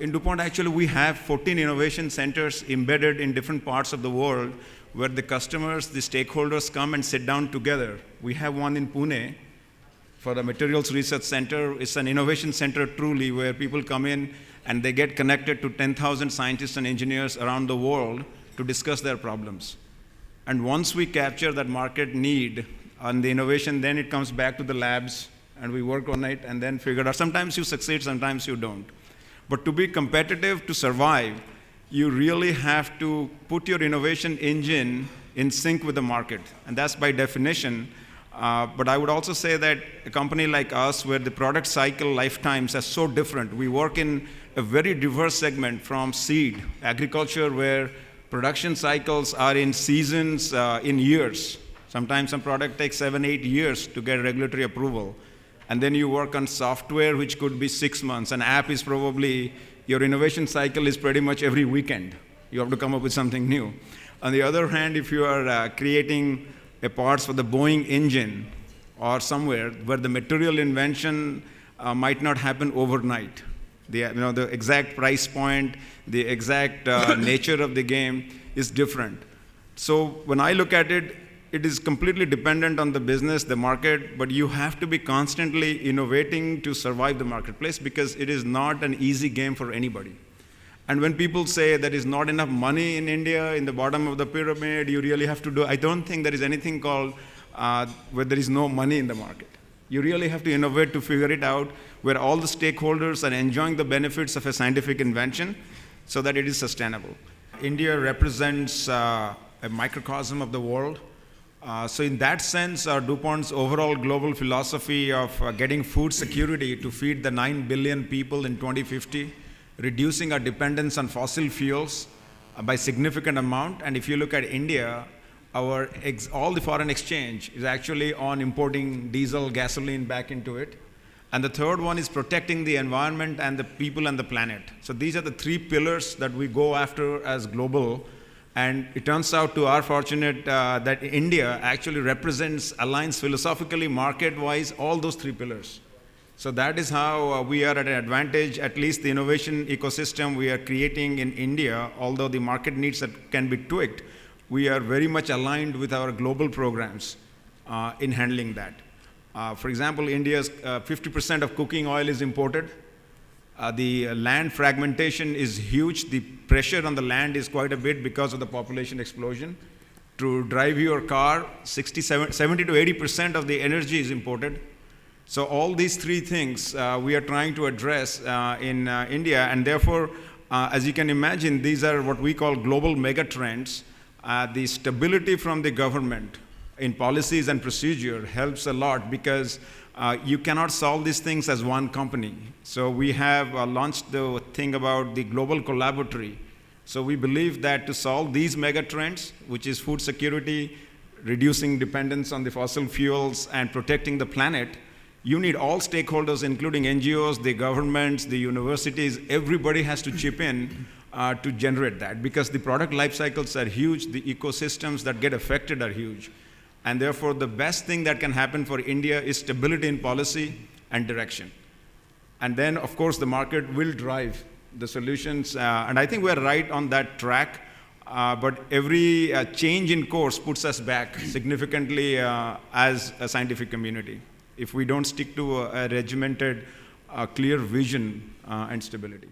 In DuPont, actually, we have 14 innovation centers embedded in different parts of the world where the customers, the stakeholders come and sit down together. We have one in Pune for the Materials Research Center. It's an innovation center truly where people come in and they get connected to 10,000 scientists and engineers around the world to discuss their problems. And once we capture that market need on the innovation, then it comes back to the labs and we work on it and then figure out. Sometimes you succeed, sometimes you don't. But to be competitive, to survive, you really have to put your innovation engine in sync with the market. And that's by definition. But I would also say that a company like us, where the product cycle lifetimes are so different, we work in a very diverse segment from seed, agriculture, where production cycles are in seasons, in years. Sometimes some product takes 7, 8 years to get regulatory approval. And then you work on software, which could be 6 months. An app is probably, your innovation cycle is pretty much every weekend. You have to come up with something new. On the other hand, if you are creating a parts for the Boeing engine or somewhere where the material invention might not happen overnight. The exact price point, the exact nature of the game is different. So when I look at it, it is completely dependent on the business, the market, but you have to be constantly innovating to survive the marketplace because it is not an easy game for anybody. And when people say there is not enough money in India, in the bottom of the pyramid, you really have to do, I don't think there is anything called where there is no money in the market. You really have to innovate to figure it out where all the stakeholders are enjoying the benefits of a scientific invention so that it is sustainable. India represents a microcosm of the world. So in that sense, DuPont's overall global philosophy of getting food security to feed the 9 billion people in 2050, reducing our dependence on fossil fuels by significant amount. And if you look at India, all the foreign exchange is actually on importing diesel, gasoline back into it. And the third one is protecting the environment and the people and the planet. So these are the 3 pillars that we go after as global. And it turns out to our fortunate that India actually aligns philosophically, market-wise, all those 3 pillars. So that is how we are at an advantage, at least the innovation ecosystem we are creating in India, although the market needs that can be tweaked, we are very much aligned with our global programs in handling that. For example, India's 50% of cooking oil is imported. The land fragmentation is huge. The pressure on the land is quite a bit because of the population explosion. To drive your car, 70 to 80% of the energy is imported. So all these 3 things we are trying to address in India, and therefore, as you can imagine, these are what we call global mega trends. The stability from the government in policies and procedure helps a lot because you cannot solve these things as one company. So we have launched the thing about the global collaboratory. So we believe that to solve these mega trends, which is food security, reducing dependence on the fossil fuels, and protecting the planet, you need all stakeholders, including NGOs, the governments, the universities. Everybody has to chip in to generate that because the product life cycles are huge. The ecosystems that get affected are huge. And therefore, the best thing that can happen for India is stability in policy and direction. And then, of course, the market will drive the solutions. And I think we're right on that track. But every change in course puts us back significantly as a scientific community if we don't stick to a regimented, clear vision and stability.